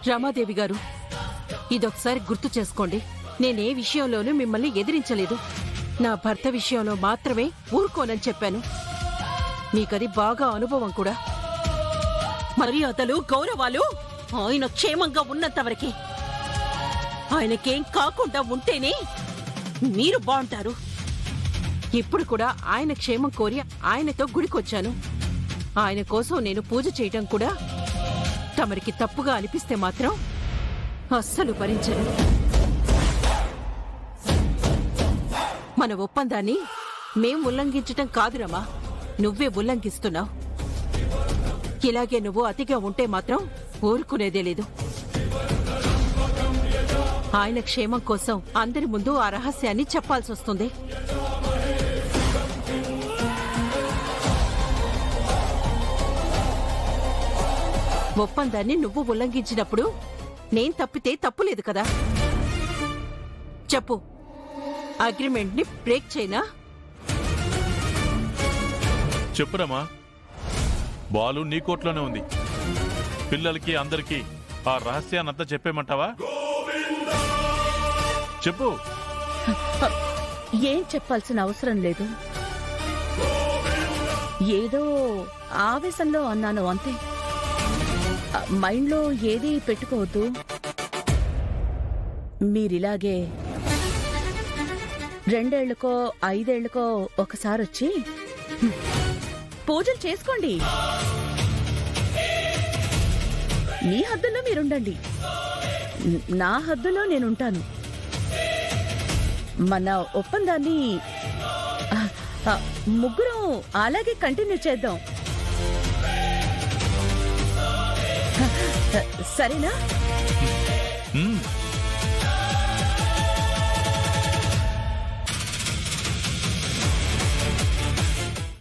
రమాదేవి గారు, ఇదొకసారి గుర్తు చేసుకోండి. నేనే విషయంలోనూ మిమ్మల్ని ఎదిరించలేదు. నా భర్త విషయంలో మాత్రమే ఊరుకోనని చెప్పాను. మీకది బాగా అనుభవం కూడా. మర్యాదలు, గౌరవాలు ఆయన క్షేమంగా ఉన్నంతవరకే. ఆయనకేం కాకుండా ఉంటేనే మీరు బాగుంటారు. ఇప్పుడు కూడా ఆయన క్షేమం కోరి ఆయనతో గుడికొచ్చాను. ఆయన కోసం నేను పూజ చేయటం కూడా తమరికి తప్పుగా అనిపిస్తే మాత్రం అస్సలు భరించను. మన ఒప్పందాన్ని మేం ఉల్లంఘించటం కాదు రమా, నువ్వే ఉల్లంఘిస్తున్నావు. ఇలాగే నువ్వు అతిగా ఉంటే మాత్రం ఊరుకునేదే లేదు. ఆయన క్షేమం కోసం అందరి ముందు ఆ రహస్యాన్ని చెప్పాల్సొస్తుంది. ఒప్పందాన్ని నువ్వు ఉల్లంఘించినప్పుడు నేను తప్పితే తప్పులేదు కదా. చెప్పు, అగ్రిమెంట్ ని బ్రేక్ చేయనా? చెప్పురమ్మా. బాలు నీ కోట్లోనే ఉంది. పిల్లలకి అందరికీ ఆ రహస్యాన్నంతా చెప్పేమంటావా? చెప్పు. ఏం చెప్పాల్సిన అవసరం లేదు. ఏదో ఆవేశంలో అన్నాను అంతే. మైండ్లో ఏదీ పెట్టుకోవద్దు. మీరిలాగే 2 ఏళ్లకో 5 ఏళ్లకో ఒకసారి వచ్చి పూజలు చేసుకోండి. మీ హద్దుల్లో మీరుండండి, నా హద్దులో నేనుంటాను. మన ఒప్పందాన్ని ముగ్గురం అలాగే కంటిన్యూ చేద్దాం, సరేనా?